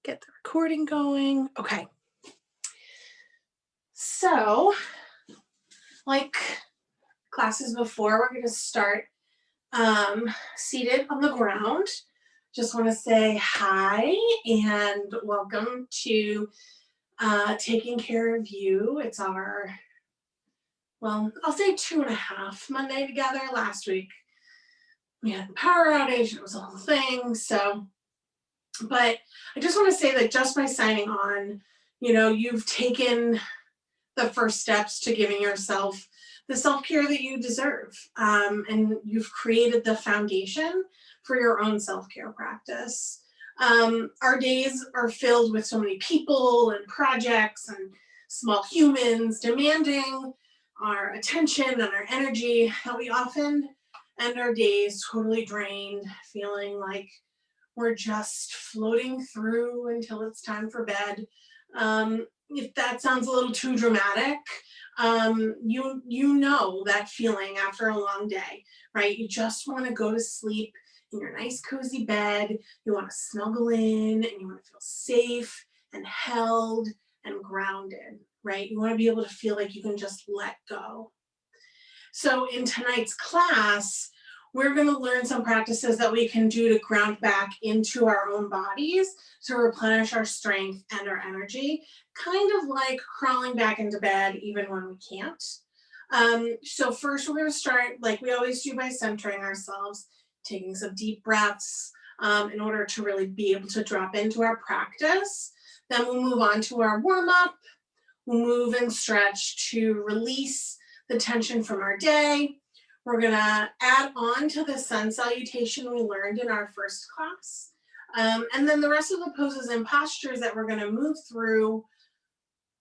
Get the recording going. Okay. So, like classes before, we're going to start seated on the ground. Just want to say hi and welcome to Taking Care of You. It's our, well, I'll say 2.5 Monday together. Last week we had the power outage. It was a whole thing. But I just want to say that just by signing on, you've taken the first steps to giving yourself the self-care that you deserve. And you've created the foundation for your own self-care practice. Our days are filled with so many people and projects and small humans demanding our attention and our energy that we often end our days totally drained, feeling like we're just floating through until it's time for bed. If that sounds a little too dramatic, you know that feeling after a long day, right? You just want to go to sleep in your nice cozy bed. You want to snuggle in and you want to feel safe and held and grounded, right? You want to be able to feel like you can just let go. So in tonight's class, we're going to learn some practices that we can do to ground back into our own bodies to replenish our strength and our energy, kind of like crawling back into bed even when we can't. So first we're going to start like we always do by centering ourselves, taking some deep breaths in order to really be able to drop into our practice. Then we'll move on to our warm up. We'll move and stretch to release the tension from our day. We're gonna add on to the sun salutation we learned in our first class. And then the rest of the poses and postures that we're gonna move through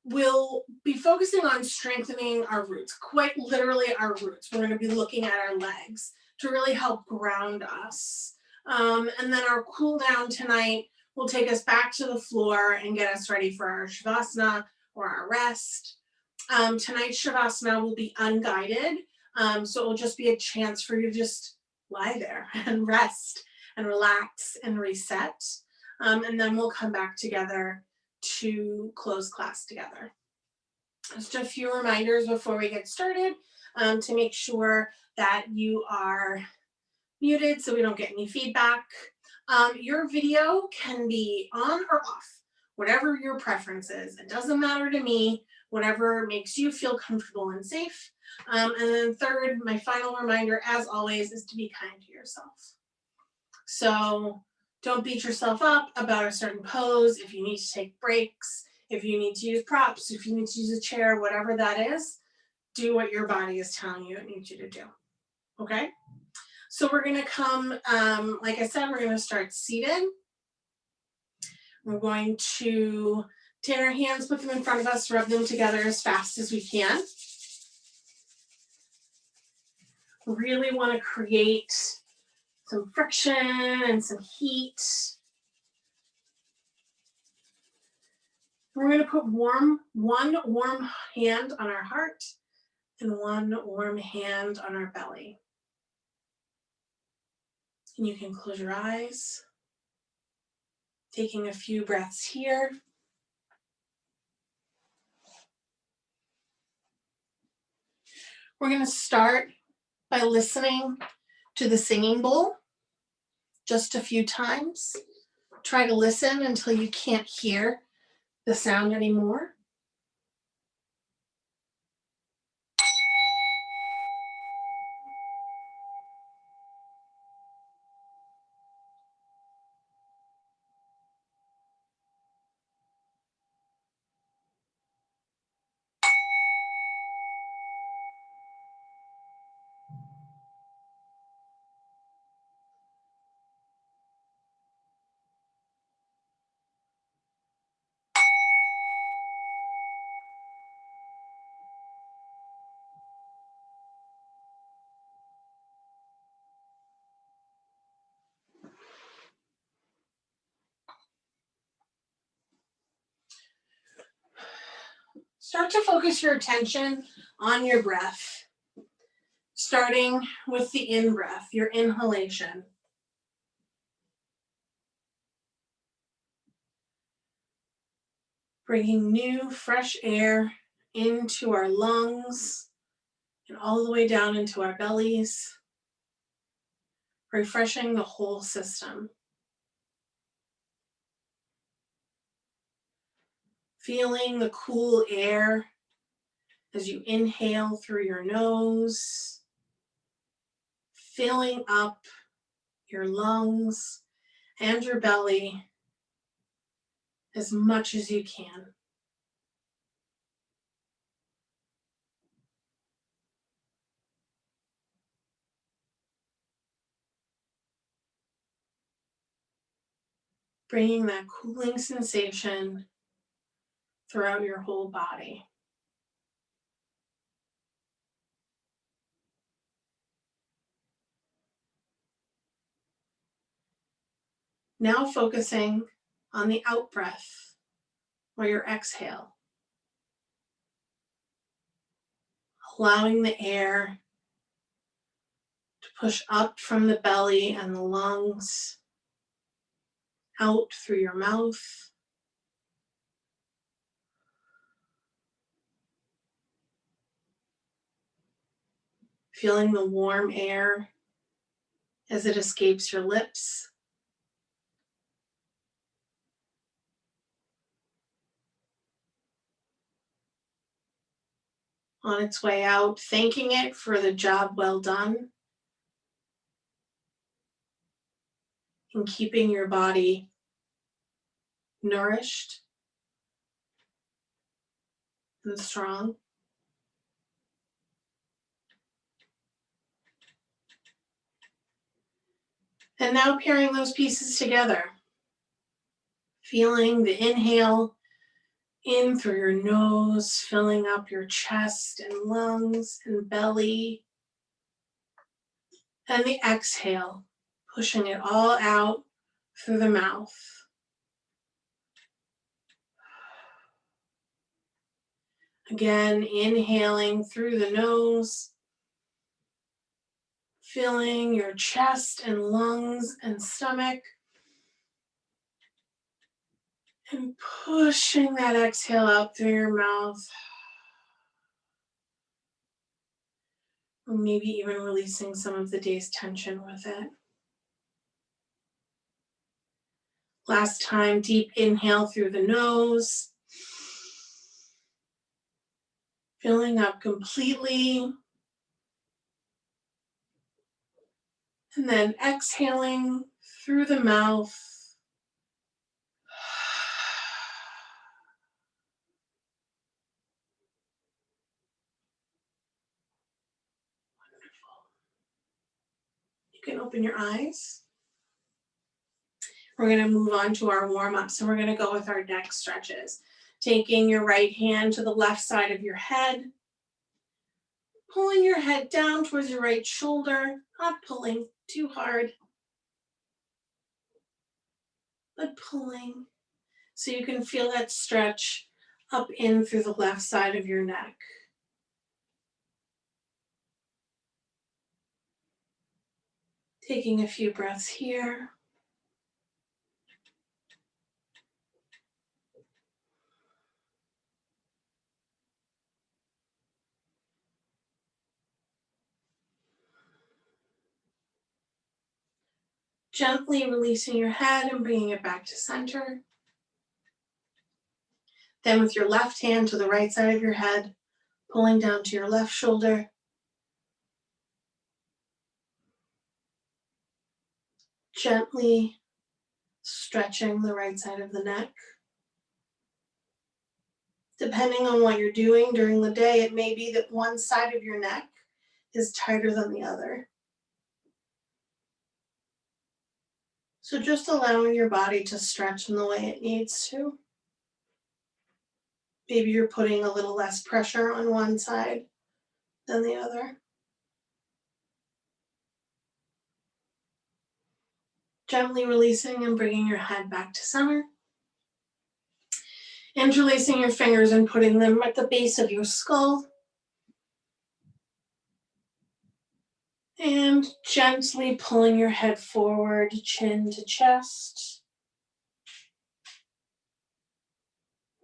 will be focusing on strengthening our roots, quite literally our roots. We're gonna be looking at our legs to really help ground us. And then our cool down tonight will take us back to the floor and get us ready for our Shavasana or our rest. Tonight's Shavasana will be unguided. So it will just be a chance for you to just lie there and rest and relax and reset. And then we'll come back together to close class together. Just a few reminders before we get started to make sure that you are muted so we don't get any feedback. Your video can be on or off, whatever your preference is. It doesn't matter to me, whatever makes you feel comfortable and safe. And then third, my final reminder, as always, is to be kind to yourself. So don't beat yourself up about a certain pose. If you need to take breaks, if you need to use props, if you need to use a chair, whatever that is, do what your body is telling you it needs you to do. Okay? So we're going to come, like I said, we're going to start seated. We're going to take our hands, put them in front of us, rub them together as fast as we can. Really want to create some friction and some heat. We're going to put one warm hand on our heart and one warm hand on our belly. And you can close your eyes, taking a few breaths here. We're going to start by listening to the singing bowl just a few times. Try to listen until you can't hear the sound anymore. Start to focus your attention on your breath, starting with the in-breath, your inhalation. Bringing new, fresh air into our lungs and all the way down into our bellies, refreshing the whole system. Feeling the cool air as you inhale through your nose, filling up your lungs and your belly as much as you can. Bringing that cooling sensation throughout your whole body. Now focusing on the out breath or your exhale. Allowing the air to push up from the belly and the lungs, out through your mouth. Feeling the warm air as it escapes your lips. On its way out, thanking it for the job well done and keeping your body nourished and strong. And now pairing those pieces together. Feeling the inhale in through your nose, filling up your chest and lungs and belly. And the exhale, pushing it all out through the mouth. Again, inhaling through the nose, filling your chest and lungs and stomach. And pushing that exhale out through your mouth. Or maybe even releasing some of the day's tension with it. Last time, deep inhale through the nose. Filling up completely. And then exhaling through the mouth. Wonderful. You can open your eyes. We're going to move on to our warm-up. So we're going to go with our neck stretches. Taking your right hand to the left side of your head. Pulling your head down towards your right shoulder. Not pulling too hard, but pulling. So you can feel that stretch up in through the left side of your neck. Taking a few breaths here. Gently releasing your head and bringing it back to center. Then with your left hand to the right side of your head, pulling down to your left shoulder. Gently stretching the right side of the neck. Depending on what you're doing during the day, it may be that one side of your neck is tighter than the other. So just allowing your body to stretch in the way it needs to. Maybe you're putting a little less pressure on one side than the other. Gently releasing and bringing your head back to center. Interlacing your fingers and putting them at the base of your skull. And gently pulling your head forward, chin to chest.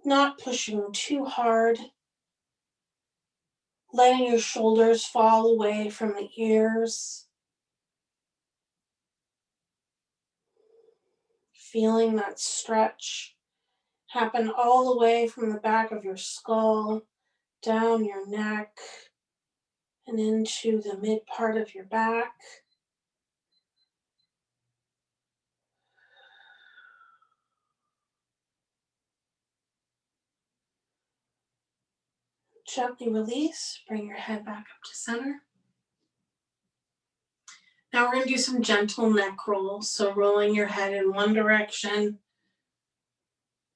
not pushing too hard, letting your shoulders fall away from the ears, feeling that stretch happen all the way from the back of your skull, down your neck, and into the mid part of your back. Gently release, bring your head back up to center. Now we're going to do some gentle neck rolls. So rolling your head in one direction.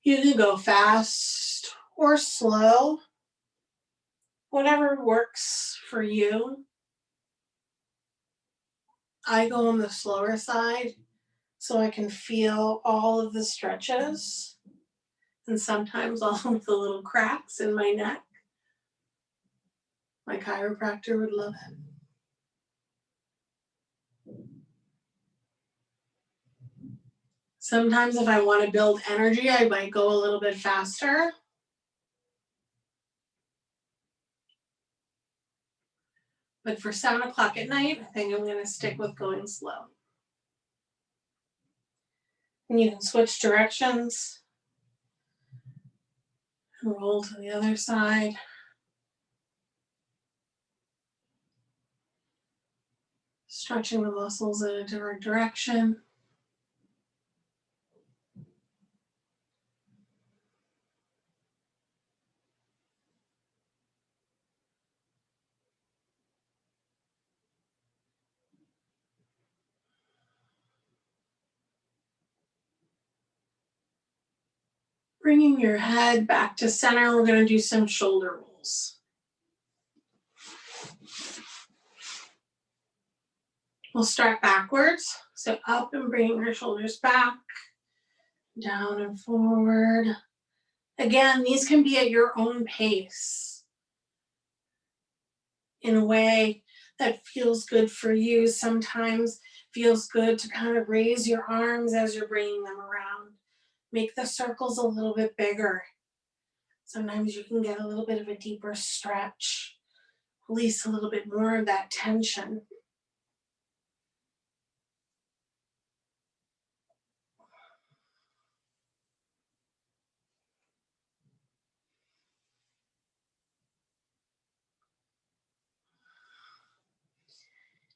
You can go fast or slow, whatever works for you. I go on the slower side so I can feel all of the stretches and sometimes all of the little cracks in my neck. My chiropractor would love it. Sometimes if I want to build energy, I might go a little bit faster. But for 7 o'clock at night, I think I'm going to stick with going slow. And you can switch directions and roll to the other side. Stretching the muscles in a different direction. Bringing your head back to center, we're going to do some shoulder rolls. We'll start backwards. So up and bringing our shoulders back, down and forward. Again, these can be at your own pace in a way that feels good for you. Sometimes feels good to kind of raise your arms as you're bringing them around. Make the circles a little bit bigger. Sometimes you can get a little bit of a deeper stretch. Release a little bit more of that tension.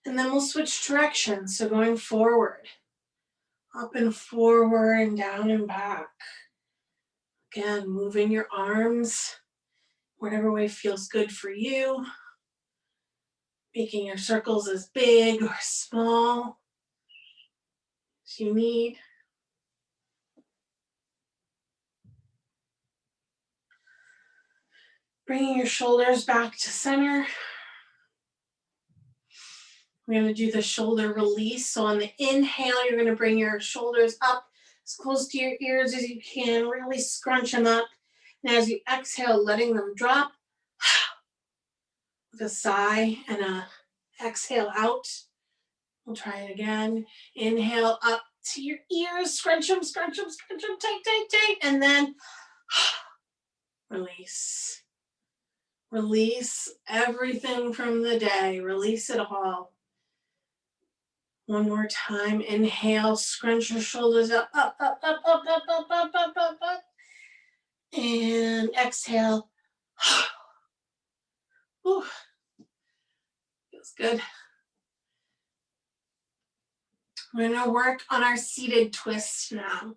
And then we'll switch directions. So going forward, up and forward and down and back. Again, moving your arms, whatever way feels good for you. Making your circles as big or small as you need. Bringing your shoulders back to center. We're going to do the shoulder release. So on the inhale, you're going to bring your shoulders up as close to your ears as you can. Really scrunch them up. And as you exhale, letting them drop. With a sigh and a exhale out. We'll try it again. Inhale up to your ears. Scrunch them, scrunch them, scrunch them. Tight, tight, tight. And then release. Release everything from the day. Release it all. One more time. Inhale, scrunch your shoulders up, up, up, up, up, up, up, up, up, up, up. And exhale. Whew. Feels good. We're going to work on our seated twist now.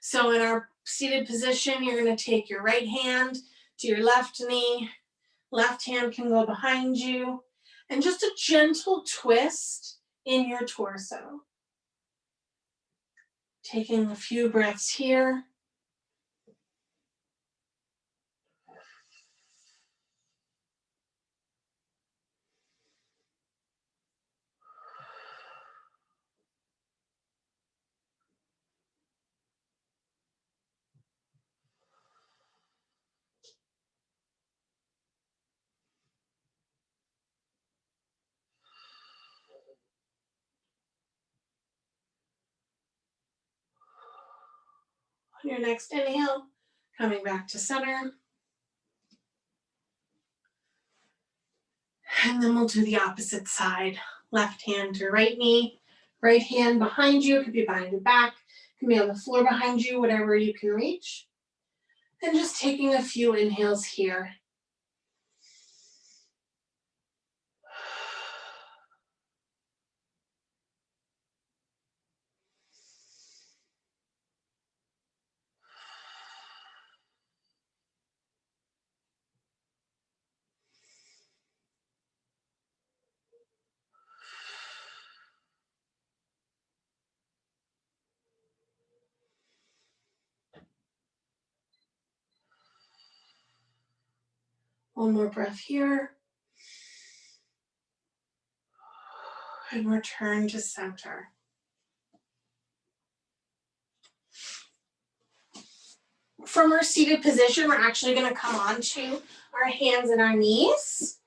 So in our seated position, you're going to take your right hand to your left knee. Left hand can go behind you. And just a gentle twist in your torso. Taking a few breaths here. On your next inhale, Coming back to center. And then we'll do the opposite side. Left hand to right knee, right hand behind you. It could be behind your back, it can be on the floor behind you, whatever you can reach. And just taking a few inhales here. One more breath here. And return to center. From our seated position, we're actually going to come onto our hands and our knees.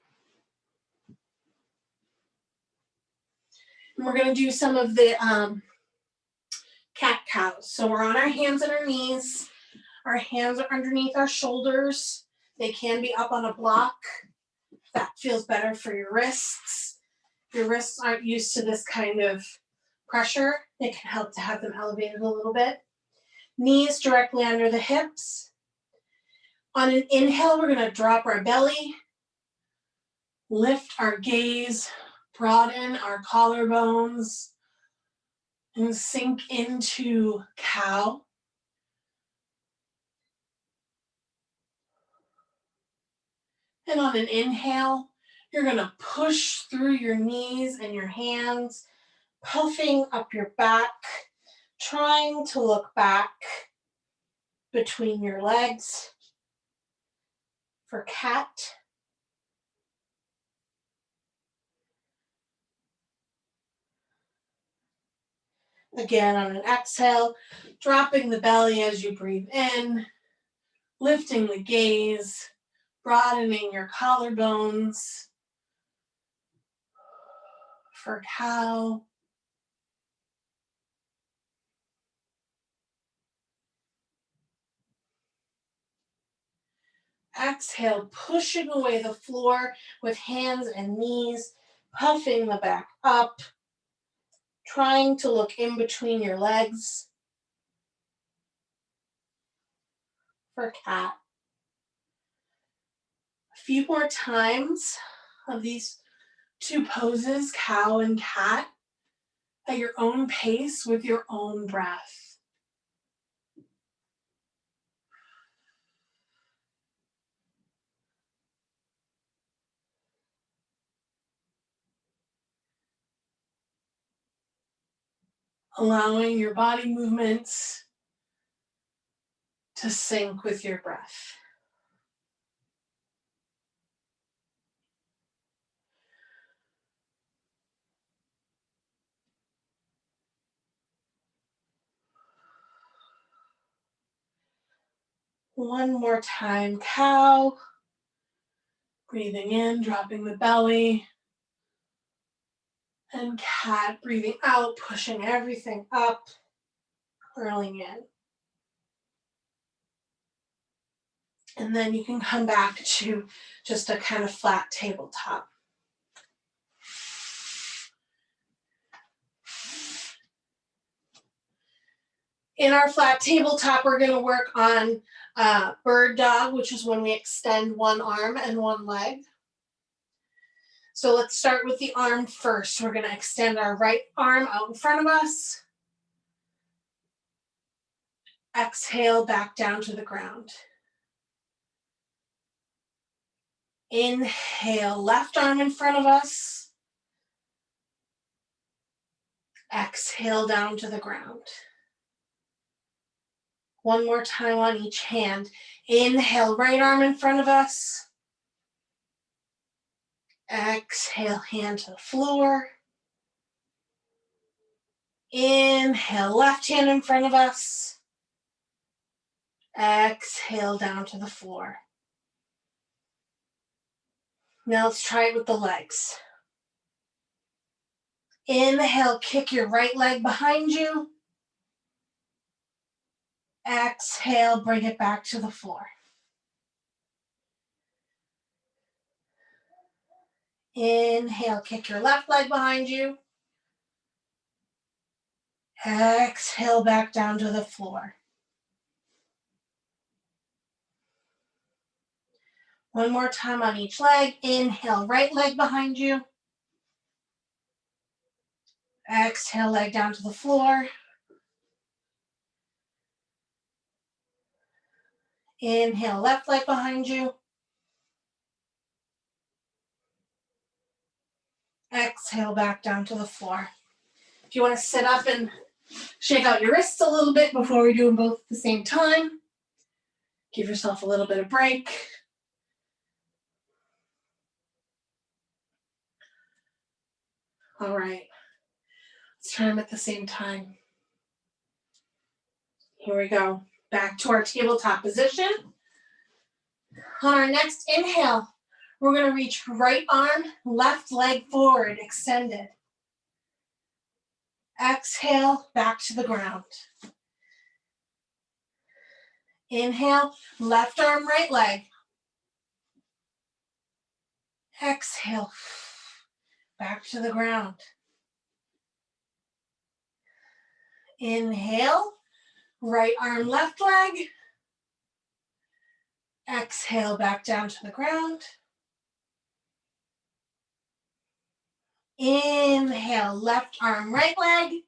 And we're going to do some of the cat-cows. So we're on our hands and our knees. Our hands are underneath our shoulders. They can be up on a block. That feels better for your wrists. Your wrists aren't used to this kind of pressure. It can help to have them elevated a little bit. Knees directly under the hips. On an inhale, we're going to drop our belly, lift our gaze, broaden our collarbones, and sink into cow. And on an inhale, you're going to push through your knees and your hands, puffing up your back, trying to look back between your legs for cat. Again, on an exhale, dropping the belly as you breathe in, lifting the gaze, broadening your collarbones for cow. Exhale, pushing away the floor with hands and knees, puffing the back up, trying to look in between your legs for cat. A few more times of these two poses, cow and cat, at your own pace with your own breath. Allowing your body movements to sync with your breath. One more time, cow. Breathing in, dropping the belly. And cat, breathing out, pushing everything up, curling in. And then you can come back to just a kind of flat tabletop. In our flat tabletop, we're going to work on bird dog, which is when we extend one arm and one leg. So let's start with the arm first. We're going to extend our right arm out in front of us. Exhale back down to the ground. Inhale, left arm in front of us. Exhale down to the ground. One more time on each hand. Inhale, right arm in front of us. Exhale, hand to the floor. Inhale, left hand in front of us. Exhale down to the floor. Now let's try it with the legs. Inhale, kick your right leg behind you. Exhale, bring it back to the floor. Inhale, kick your left leg behind you. Exhale, back down to the floor. One more time on each leg. Inhale, right leg behind you. Exhale, leg down to the floor. Inhale, left leg behind you. Exhale, back down to the floor. If you want to sit up and shake out your wrists a little bit before we do them both at the same time, give yourself a little bit of break. All right, let's try them at the same time. Here we go. Back to our tabletop position. On our next inhale, we're going to reach right arm, left leg forward, extended. Exhale, back to the ground. Inhale, left arm, right leg. Exhale, back to the ground. Inhale, right arm, left leg. Exhale, back down to the ground. Inhale, left arm, right leg.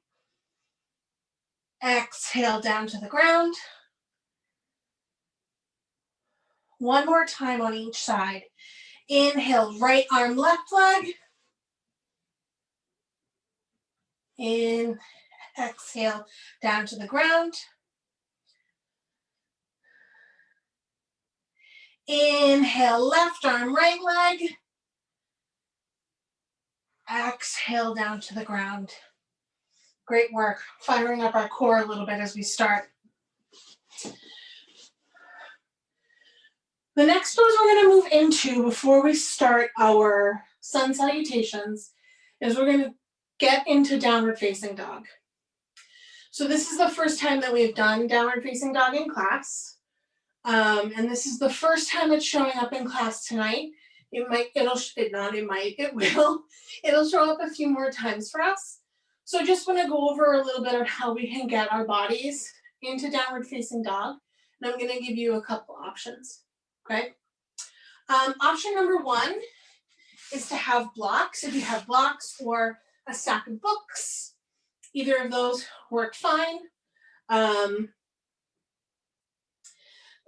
Exhale, down to the ground. One more time on each side. Inhale, right arm, left leg. Exhale, down to the ground. Inhale, left arm, right leg. Exhale, down to the ground. Great work. Firing up our core a little bit as we start. The next pose we're going to move into before we start our sun salutations is we're going to get into downward facing dog. So this is the first time that we've done downward facing dog in class. And this is the first time it's showing up in class tonight. It'll show up a few more times for us. So I just want to go over a little bit on how we can get our bodies into downward facing dog. And I'm going to give you a couple options. Okay. Option number one is to have blocks. If you have blocks or a stack of books, either of those work fine.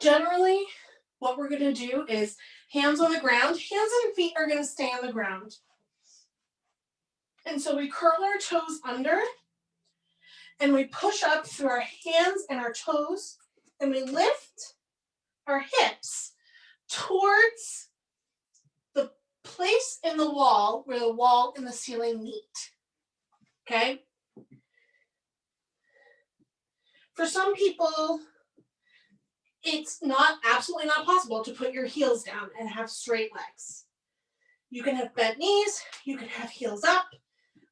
Generally, what we're going to do is hands on the ground. Hands and feet are going to stay on the ground. And so we curl our toes under and we push up through our hands and our toes and we lift our hips towards the place in the wall where the wall and the ceiling meet. Okay? For some people, it's absolutely not possible to put your heels down and have straight legs. You can have bent knees, you can have heels up.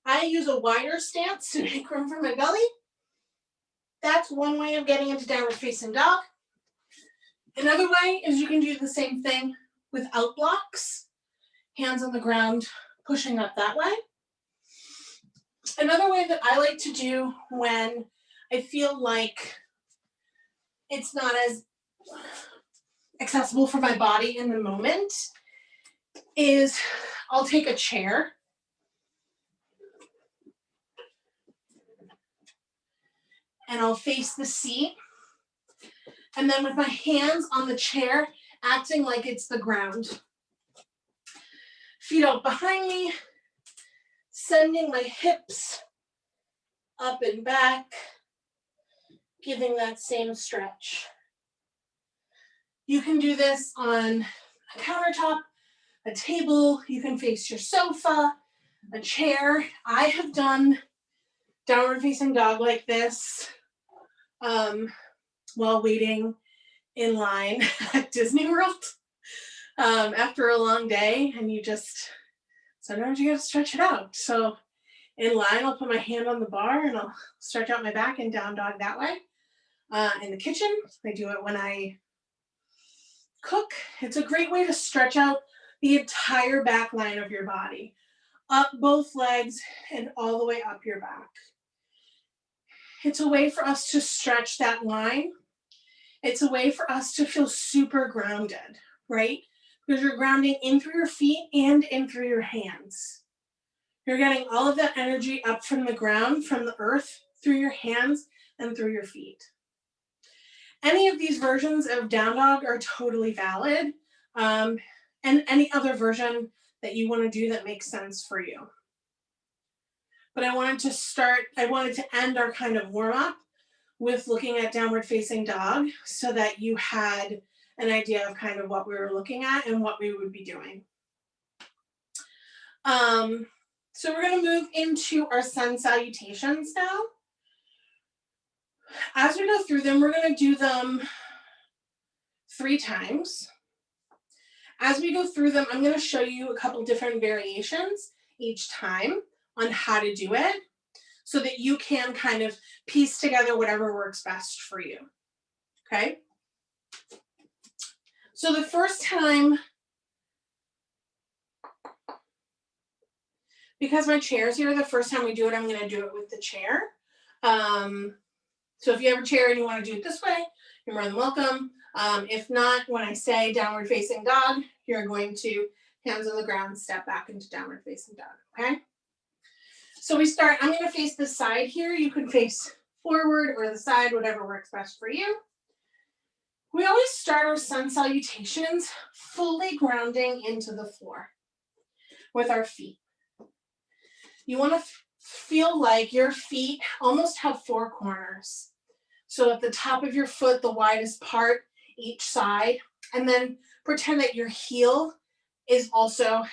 I use a wider stance to make room for my belly. That's one way of getting into downward facing dog. Another way is you can do the same thing without blocks. Hands on the ground, pushing up that way. Another way that I like to do when I feel like it's not as accessible for my body in the moment is I'll take a chair and I'll face the seat. And then with my hands on the chair, acting like it's the ground. Feet out behind me, sending my hips up and back, giving that same stretch. You can do this on a countertop, a table, you can face your sofa, a chair. I have done downward facing dog like this while waiting in line at Disney World after a long day, and sometimes you gotta stretch it out. So in line, I'll put my hand on the bar and I'll stretch out my back and down dog that way. in the kitchen. I do it when I cook. It's a great way to stretch out the entire back line of your body, up both legs and all the way up your back. It's a way for us to stretch that line. It's a way for us to feel super grounded, right? Because you're grounding in through your feet and in through your hands. You're getting all of that energy up from the ground, from the earth, through your hands and through your feet. Any of these versions of down dog are totally valid, and any other version that you want to do that makes sense for you. But I wanted to end our kind of warm up with looking at downward facing dog so that you had an idea of kind of what we were looking at and what we would be doing. So we're going to move into our sun salutations now. As we go through them, we're going to do them 3 times. As we go through them, I'm going to show you a couple different variations each time on how to do it so that you can kind of piece together whatever works best for you. Okay? So the first time, because my chair's here, the first time we do it, I'm going to do it with the chair. So if you have a chair and you want to do it this way, you're more than welcome. If not, when I say downward facing dog, you're going to hands on the ground, step back into downward facing dog, okay? So we start, I'm going to face this side here. You can face forward or the side, whatever works best for you. We always start our sun salutations fully grounding into the floor with our feet. You want to feel like your feet almost have 4 corners. So at the top of your foot, the widest part each side, and then pretend that your heel is also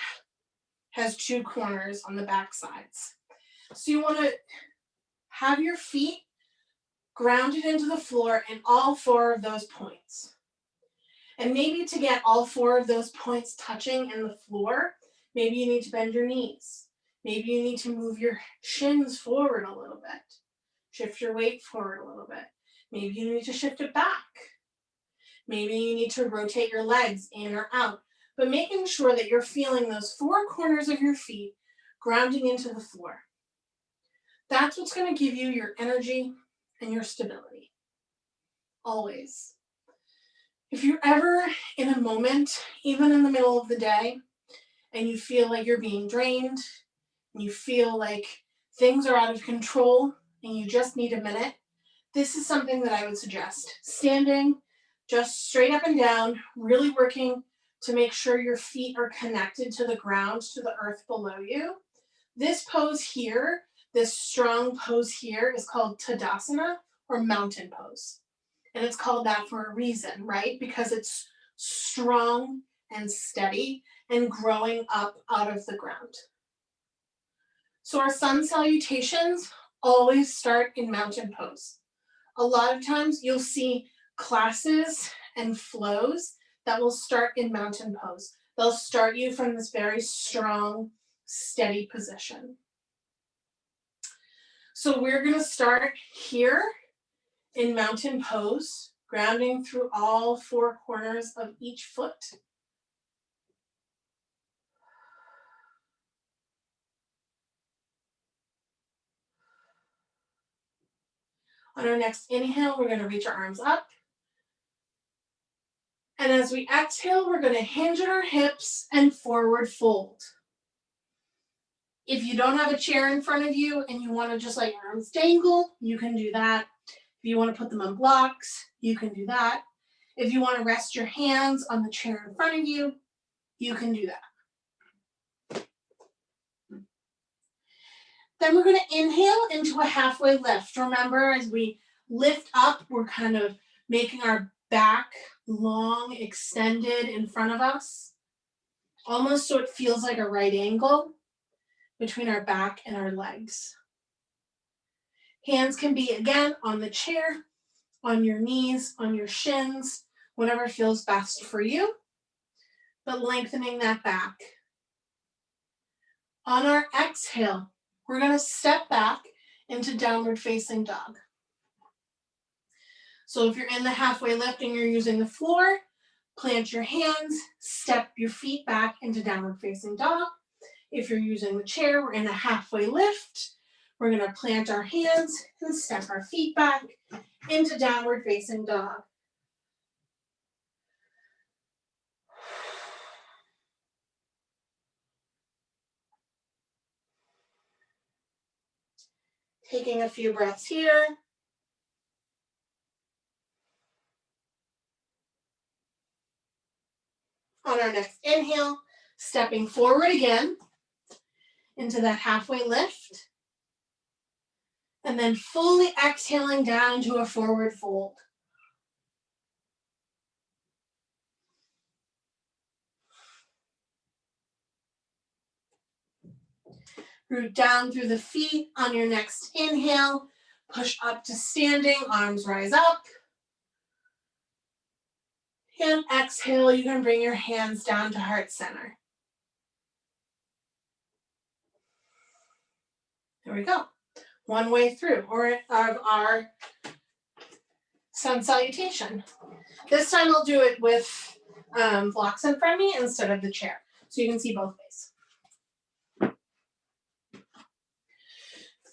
has 2 corners on the back sides. So you want to have your feet grounded into the floor in all 4 of those points. And maybe to get all 4 of those points touching in the floor, maybe you need to bend your knees. Maybe you need to move your shins forward a little bit. Shift your weight forward a little bit. Maybe you need to shift it back. Maybe you need to rotate your legs in or out. But making sure that you're feeling those 4 corners of your feet grounding into the floor. That's what's going to give you your energy and your stability. Always. If you're ever in a moment, even in the middle of the day, and you feel like you're being drained, and you feel like things are out of control, and you just need a minute, this is something that I would suggest. Standing just straight up and down, really working to make sure your feet are connected to the ground, to the earth below you. This pose here, this strong pose here is called Tadasana or mountain pose. And it's called that for a reason, right? Because it's strong and steady and growing up out of the ground. So our sun salutations always start in mountain pose. A lot of times you'll see classes and flows that will start in mountain pose. They'll start you from this very strong, steady position. So we're going to start here in mountain pose, grounding through all 4 corners of each foot. On our next inhale, we're going to reach our arms up. And as we exhale, we're going to hinge at our hips and forward fold. If you don't have a chair in front of you and you want to just let your arms dangle, you can do that. If you want to put them on blocks, you can do that. If you want to rest your hands on the chair in front of you, you can do that. Then we're going to inhale into a halfway lift. Remember, as we lift up, we're kind of making our back long, extended in front of us, almost so it feels like a right angle between our back and our legs. Hands can be, again, on the chair, on your knees, on your shins, whatever feels best for you, but lengthening that back. On our exhale, we're going to step back into downward facing dog. So if you're in the halfway lift and you're using the floor, plant your hands, step your feet back into downward facing dog. If you're using the chair, we're in a halfway lift. We're gonna plant our hands and step our feet back into downward facing dog. Taking a few breaths here. On our next inhale, stepping forward again into that halfway lift. And then fully exhaling down to a forward fold. Root down through the feet on your next inhale. Push up to standing, arms rise up. And exhale, you can bring your hands down to heart center. There we go. One way through of our sun salutation. This time I'll do it with blocks in front of me instead of the chair, so you can see both ways.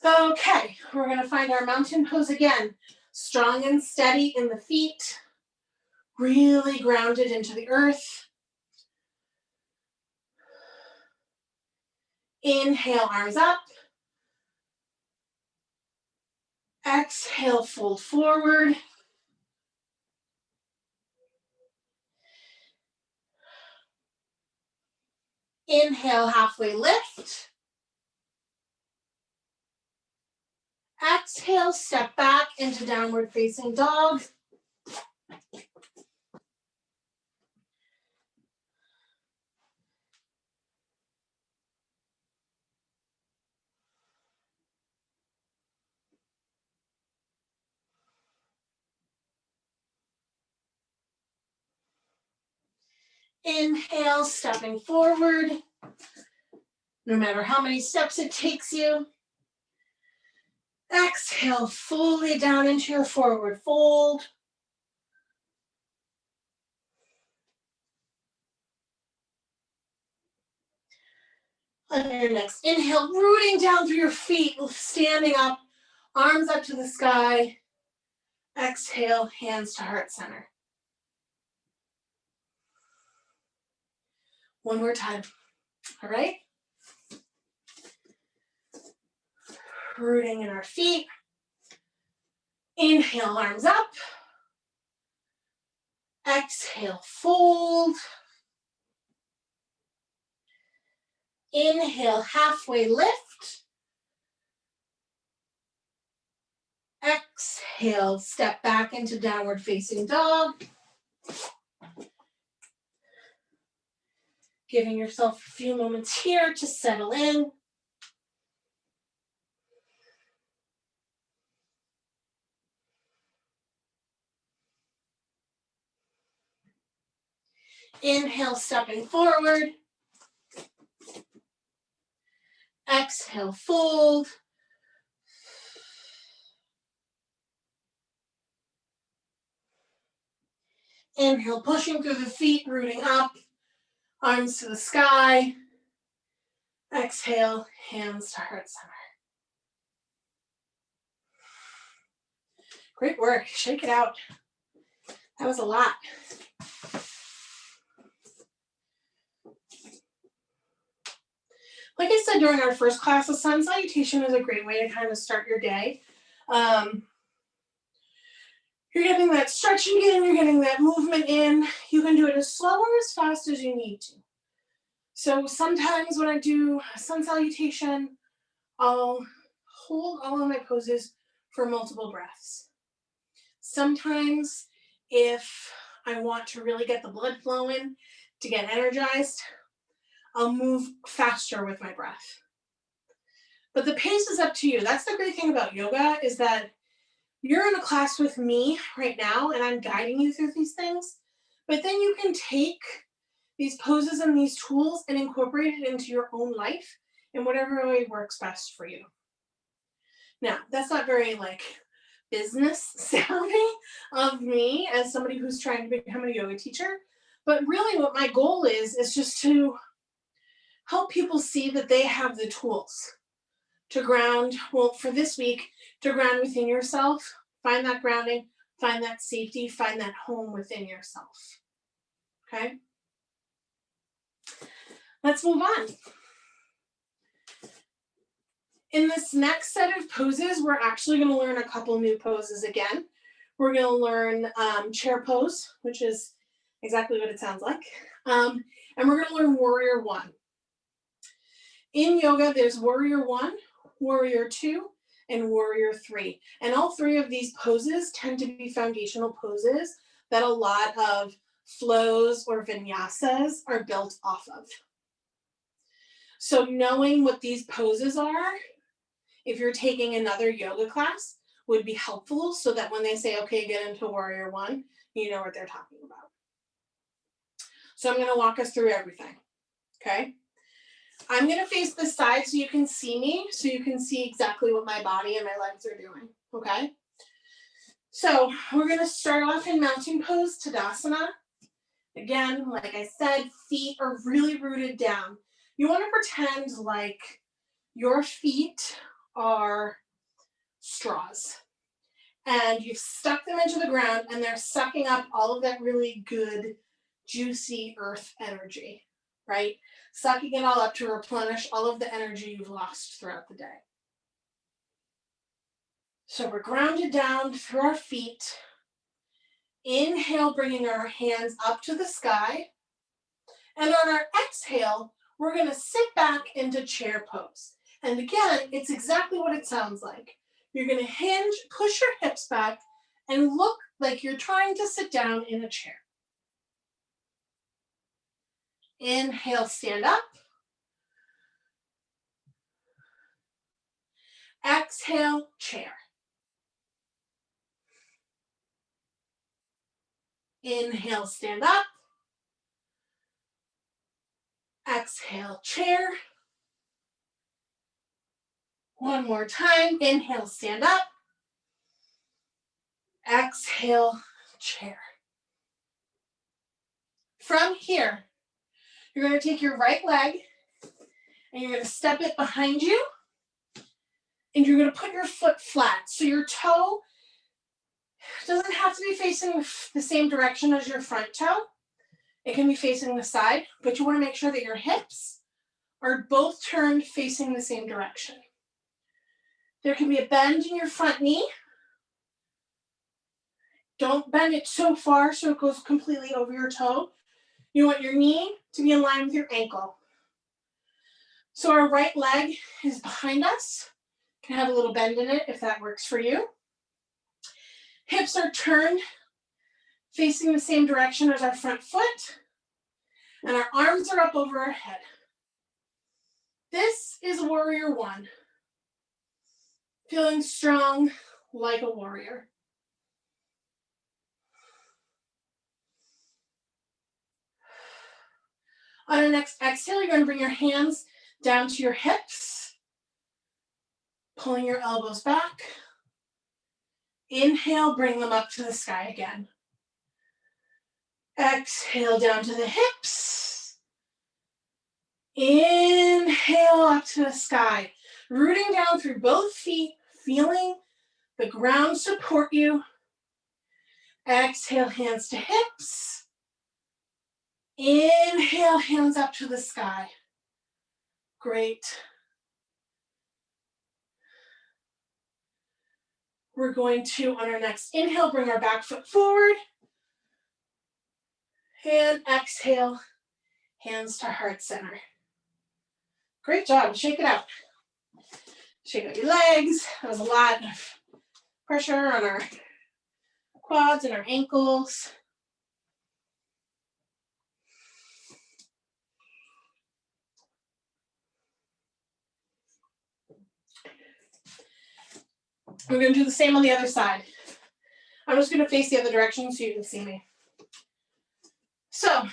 Okay, we're going to find our mountain pose again. Strong and steady in the feet, really grounded into the earth. Inhale, arms up. Exhale, fold forward. Inhale, halfway lift. Exhale, step back into downward facing dog. Inhale, stepping forward. No matter how many steps it takes you. Exhale, fully down into your forward fold. On your next inhale, rooting down through your feet, standing up, arms up to the sky. Exhale, hands to heart center. One more time. All right? Rooting in our feet. Inhale, arms up. Exhale, fold. Inhale, halfway lift. Exhale, step back into downward facing dog. Giving yourself a few moments here to settle in. Inhale, stepping forward. Exhale, fold. Inhale, pushing through the feet, rooting up, arms to the sky. Exhale, hands to heart center. Great work. Shake it out. That was a lot. Like I said during our first class, the sun salutation is a great way to kind of start your day. You're getting that stretching in, you're getting that movement in. You can do it as slow or as fast as you need to. So sometimes when I do a sun salutation, I'll hold all of my poses for multiple breaths. Sometimes if I want to really get the blood flowing, to get energized, I'll move faster with my breath. But the pace is up to you. That's the great thing about yoga, is that you're in a class with me right now and I'm guiding you through these things, but then you can take these poses and these tools and incorporate it into your own life in whatever way works best for you. Now, that's not very business sounding, of me as somebody who's trying to become a yoga teacher. But really what my goal is just to help people see that they have the tools to ground, well, for this week, to ground within yourself, find that grounding, find that safety, find that home within yourself. Okay? Let's move on. In this next set of poses, we're actually going to learn a couple new poses again. We're going to learn chair pose, which is exactly what it sounds like. And we're going to learn warrior one. In yoga, there's warrior one, warrior two, and warrior three. And all three of these poses tend to be foundational poses that a lot of flows or vinyasas are built off of. So knowing what these poses are, if you're taking another yoga class, would be helpful so that when they say, okay, get into warrior one, you know what they're talking about. So I'm going to walk us through everything, okay? I'm going to face this side so you can see me, so you can see exactly what my body and my legs are doing, okay? So we're going to start off in mountain pose, Tadasana. Again, like I said, feet are really rooted down. You want to pretend like your feet are straws and you've stuck them into the ground and they're sucking up all of that really good, juicy earth energy, right? Sucking it all up to replenish all of the energy you've lost throughout the day. So we're grounded down through our feet. Inhale, bringing our hands up to the sky. And on our exhale, we're going to sit back into chair pose. And again, it's exactly what it sounds like. You're going to hinge, push your hips back, and look like you're trying to sit down in a chair. Inhale, stand up. Exhale, chair. Inhale, stand up. Exhale, chair. One more time. Inhale, stand up. Exhale, chair. From here, you're going to take your right leg and you're going to step it behind you and you're going to put your foot flat. So your toe doesn't have to be facing the same direction as your front toe. It can be facing the side, but you want to make sure that your hips are both turned facing the same direction. There can be a bend in your front knee. Don't bend it so far so it goes completely over your toe. You want your knee to be in line with your ankle. So our right leg is behind us. Can have a little bend in it if that works for you. Hips are turned facing the same direction as our front foot. And our arms are up over our head. This is warrior one. Feeling strong like a warrior. On our next exhale, you're going to bring your hands down to your hips, pulling your elbows back. Inhale, bring them up to the sky again. Exhale down to the hips. Inhale up to the sky. Rooting down through both feet, feeling the ground support you. Exhale, hands to hips. Inhale, hands up to the sky. Great. We're going to, on our next inhale, bring our back foot forward. And exhale, hands to heart center. Great job. Shake it out. Shake out your legs. That was a lot of pressure on our quads and our ankles. We're going to do the same on the other side. I'm just going to face the other direction so you can see me. So,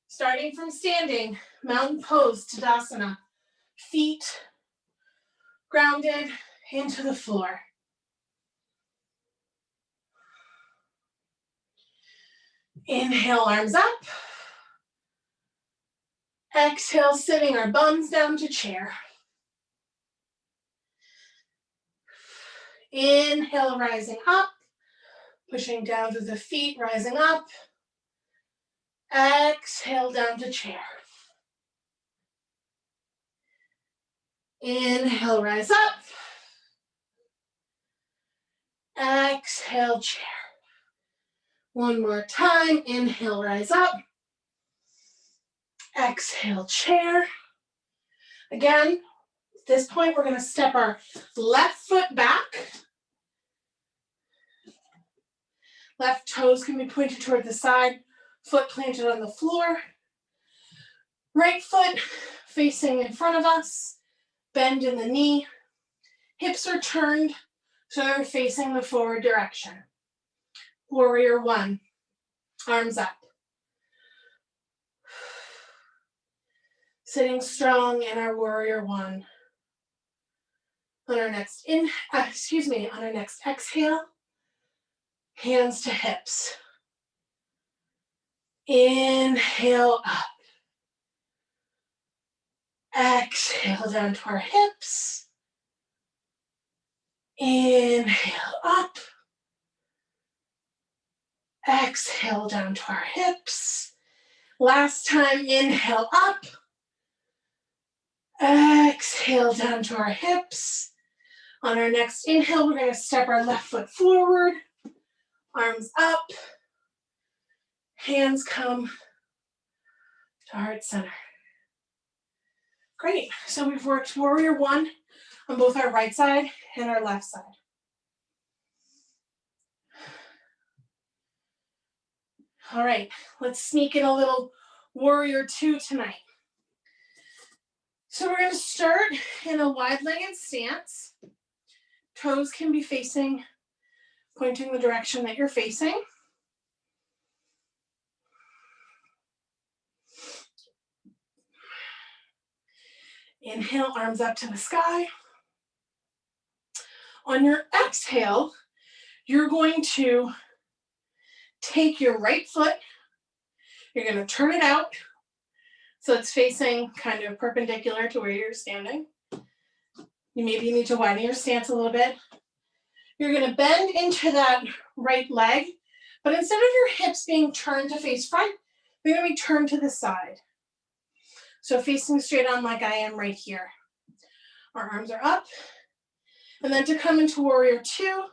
starting from standing, mountain pose, Tadasana. Feet grounded into the floor. Inhale, arms up. Exhale, sitting our bums down to chair. Inhale, rising up. Pushing down to the feet, rising up. Exhale, down to chair. Inhale, rise up. Exhale, chair. One more time. Inhale, rise up. Exhale, chair. Again, at this point, we're going to step our left foot back. Left toes can be pointed toward the side, foot planted on the floor. Right foot facing in front of us, bend in the knee. Hips are turned so they're facing the forward direction. Warrior one, arms up. Sitting strong in our warrior one. On our next on our next exhale, hands to hips. Inhale up. Exhale down to our hips. Inhale up. Exhale down to our hips. Last time, inhale up. Exhale down to our hips. On our next inhale, we're going to step our left foot forward. Arms up. Hands come to heart center. Great. So we've worked warrior one on both our right side and our left side. All right, let's sneak in a little warrior two tonight. So we're going to start in a wide-legged stance. Toes can be facing, pointing the direction that you're facing. Inhale, arms up to the sky. On your exhale, you're going to take your right foot, you're going to turn it out so it's facing kind of perpendicular to where you're standing. You maybe need to widen your stance a little bit. You're going to bend into that right leg, but instead of your hips being turned to face front, they're going to be turned to the side. So facing straight on like I am right here. Our arms are up. And then to come into warrior two,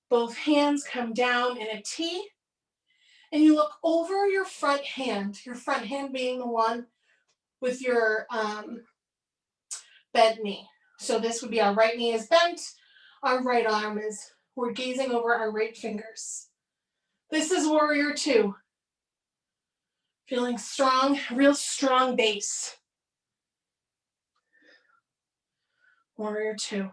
both hands come down in a T. And you look over your front hand being the one with your bent knee. So this would be our right knee is bent, our right arm is, we're gazing over our right fingers. This is warrior two. Feeling strong, real strong base. Warrior two.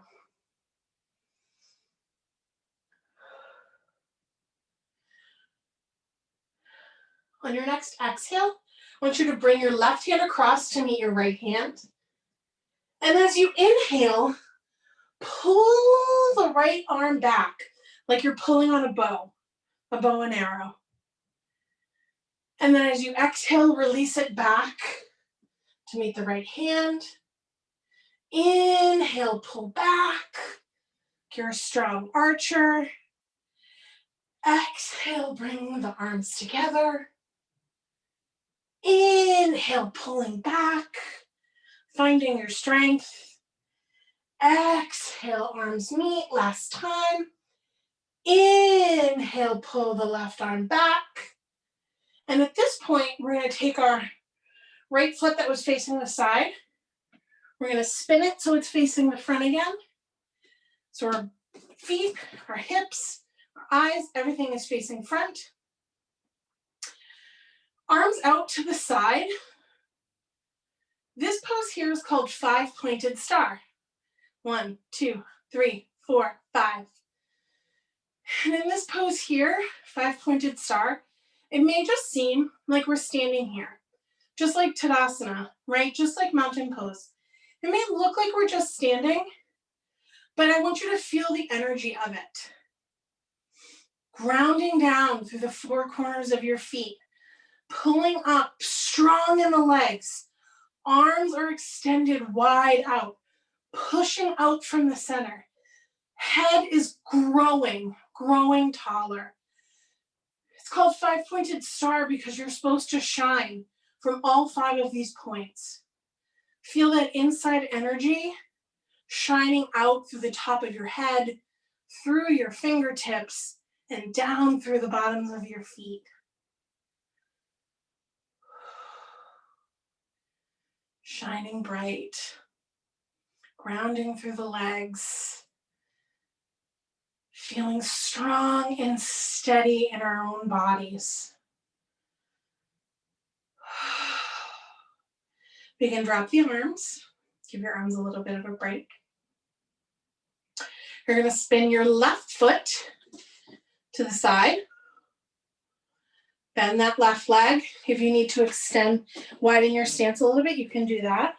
On your next exhale, I want you to bring your left hand across to meet your right hand. And as you inhale, pull the right arm back like you're pulling on a bow and arrow. And then as you exhale, release it back to meet the right hand. Inhale, pull back. You're a strong archer. Exhale, bring the arms together. Inhale, pulling back, finding your strength. Exhale, arms meet, last time. Inhale, pull the left arm back. And at this point, we're going to take our right foot that was facing the side. We're going to spin it so it's facing the front again. So our feet, our hips, our eyes, everything is facing front. Arms out to the side. This pose here is called 5-pointed star. 1, 2, 3, 4, 5. And in this pose here, 5-pointed star, it may just seem like we're standing here, just like Tadasana, right? Just like mountain pose. It may look like we're just standing, but I want you to feel the energy of it. Grounding down through the four corners of your feet. Pulling up, strong in the legs. Arms are extended wide out. Pushing out from the center. Head is growing taller. It's called five-pointed star because you're supposed to shine from all five of these points. Feel that inside energy shining out through the top of your head, through your fingertips, and down through the bottoms of your feet. Shining bright, grounding through the legs, feeling strong and steady in our own bodies. We can drop the arms, give your arms a little bit of a break. You're going to spin your left foot to the side. Bend that left leg. If you need to widen your stance a little bit, you can do that.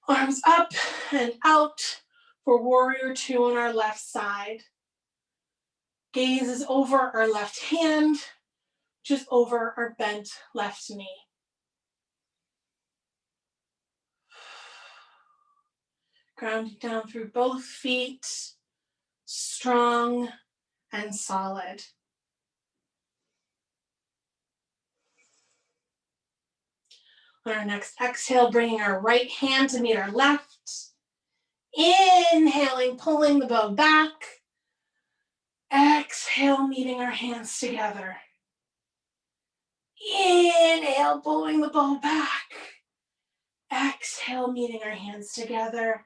Arms up and out for warrior two on our left side. Gaze is over our left hand, just over our bent left knee. Grounding down through both feet, strong and solid. On our next exhale, bringing our right hand to meet our left. Inhaling, pulling the bow back. Exhale, meeting our hands together. Inhale, pulling the bow back. Exhale, meeting our hands together.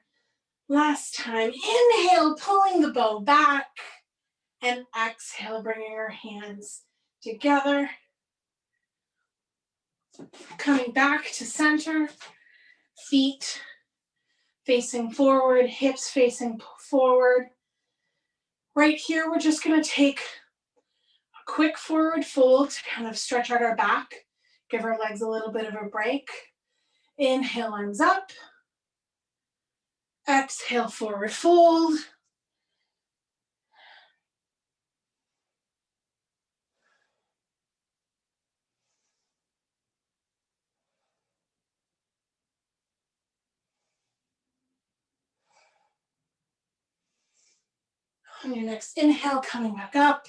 Last time, inhale, pulling the bow back. And exhale, bringing our hands together. Coming back to center, feet facing forward, hips facing forward. Right here, we're just going to take a quick forward fold to kind of stretch out our back, give our legs a little bit of a break. Inhale, arms up. Exhale, forward fold. On your next inhale, coming back up.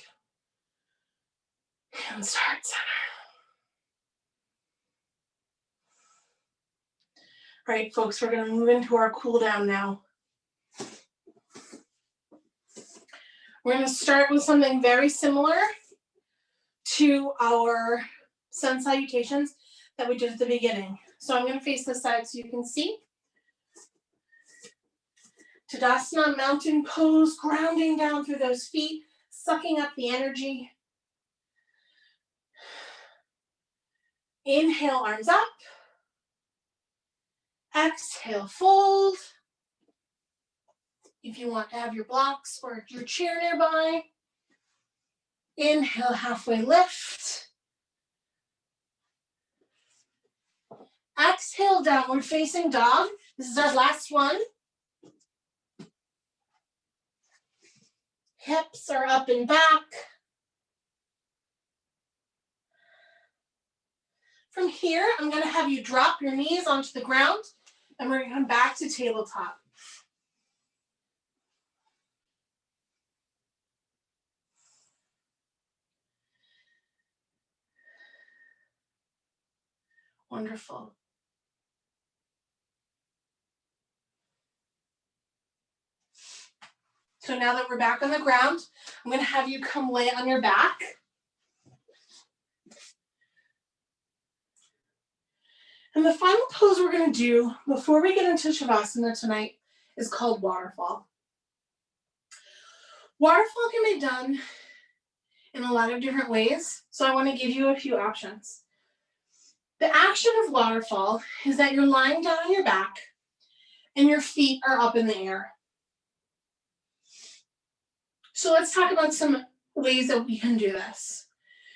And start center. All right, folks, we're going to move into our cool down now. We're going to start with something very similar to our sun salutations that we did at the beginning. So I'm going to face this side so you can see. Tadasana, mountain pose, grounding down through those feet, sucking up the energy. Inhale, arms up. Exhale, fold. If you want to have your blocks or your chair nearby. Inhale, halfway lift. Exhale, downward facing dog. This is our last one. Hips are up and back. From here, I'm going to have you drop your knees onto the ground, and we're going to come back to tabletop. Wonderful. So now that we're back on the ground, I'm going to have you come lay on your back. And the final pose we're going to do before we get into Shavasana tonight is called waterfall. Waterfall can be done in a lot of different ways, so I want to give you a few options. The action of waterfall is that you're lying down on your back and your feet are up in the air. So let's talk about some ways that we can do this.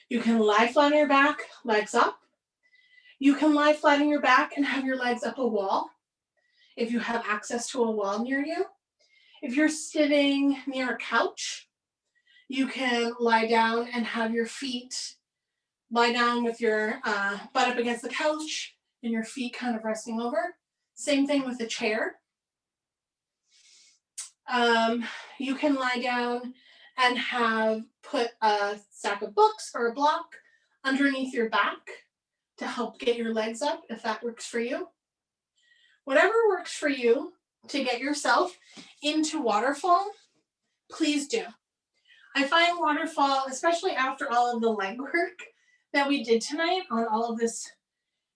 You can lie flat on your back, legs up. You can lie flat on your back and have your legs up a wall if you have access to a wall near you. If you're sitting near a couch, you can lie down and have your feet lie down with your butt up against the couch and your feet kind of resting over. Same thing with a chair. You can lie down and have put a stack of books or a block underneath your back to help get your legs up if that works for you. Whatever works for you to get yourself into waterfall, please do. I find waterfall, especially after all of the leg work that we did tonight on all of this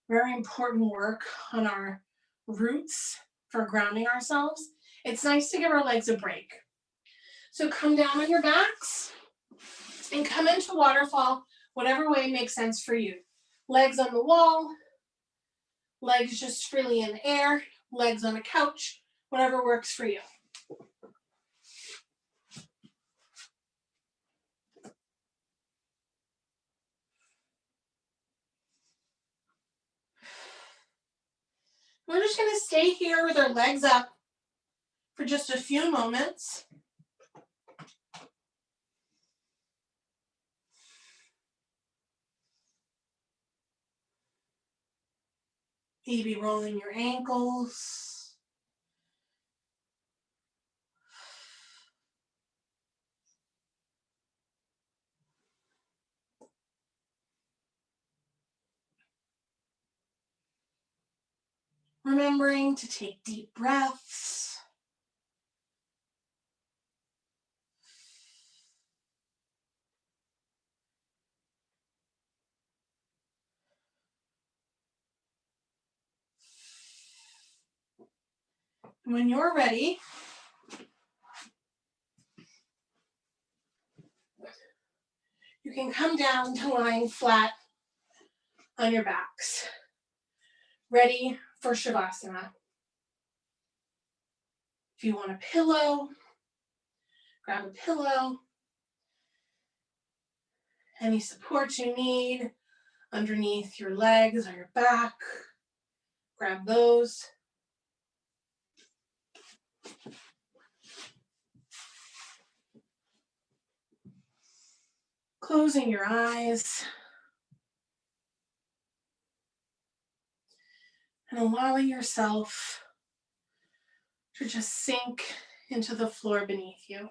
very important work on our roots for grounding ourselves, it's nice to give our legs a break. So come down on your backs and come into waterfall, whatever way makes sense for you. Legs on the wall, legs just freely in the air, legs on a couch, whatever works for you. We're just going to stay here with our legs up for just a few moments. Maybe rolling your ankles. Remembering to take deep breaths. When you're ready, you can come down to lying flat on your backs. Ready for Shavasana. If you want a pillow, grab a pillow. Any support you need underneath your legs or your back, grab those. Closing your eyes and allowing yourself to just sink into the floor beneath you.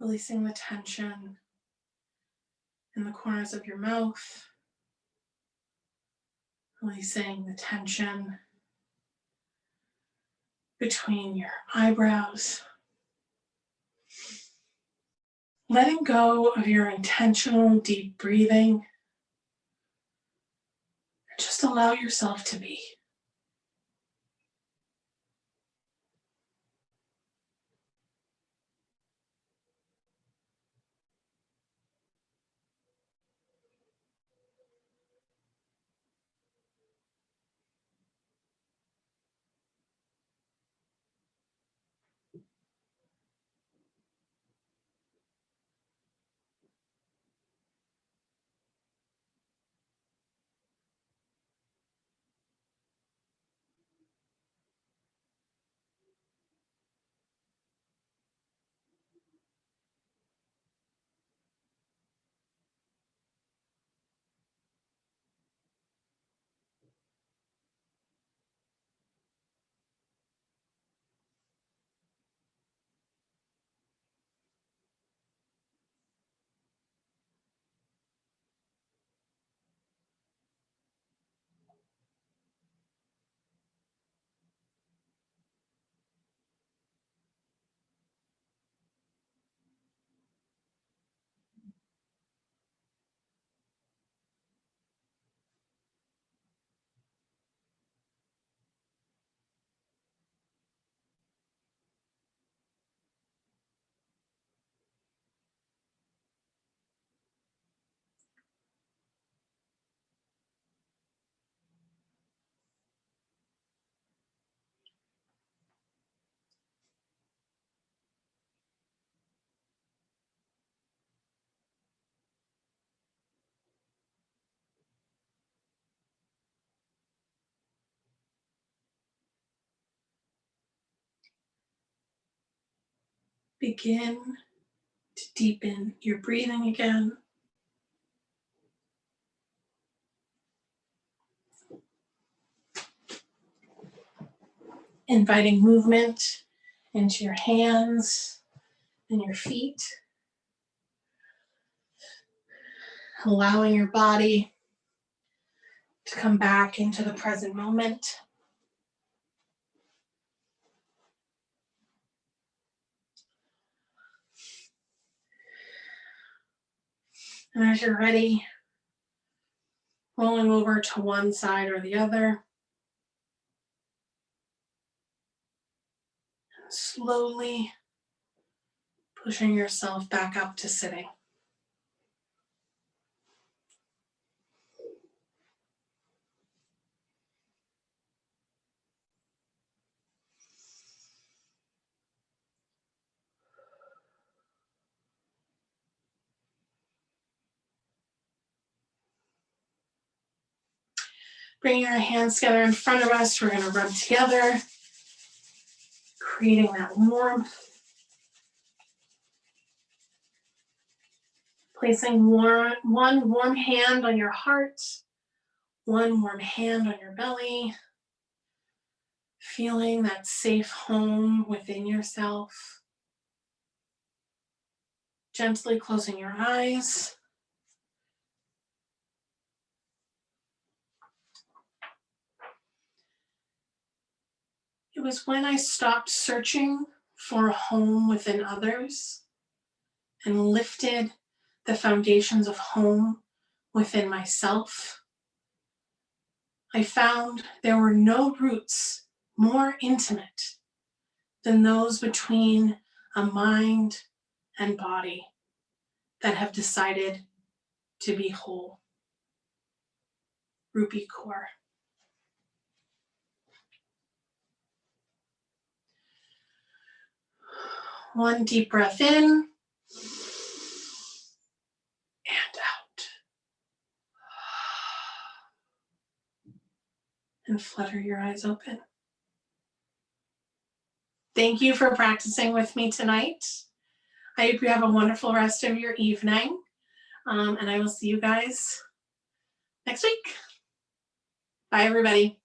Releasing the tension in the corners of your mouth. Releasing the tension between your eyebrows. Letting go of your intentional deep breathing. Just allow yourself to be. begin to deepen your breathing again. Inviting movement into your hands and your feet. Allowing your body to come back into the present moment. And as you're ready, rolling over to one side or the other. Slowly pushing yourself back up to sitting. Bringing our hands together in front of us, we're going to rub together, creating that warmth. Placing one warm hand on your heart, one warm hand on your belly. Feeling that safe home within yourself. Gently closing your eyes. It was when I stopped searching for a home within others and lifted the foundations of home within myself. I found there were no roots more intimate than those between a mind and body that have decided to be whole. Rupi Kaur. One deep breath in and out. And flutter your eyes open. Thank you for practicing with me tonight. I hope you have a wonderful rest of your evening. And I will see you guys next week. Bye, everybody.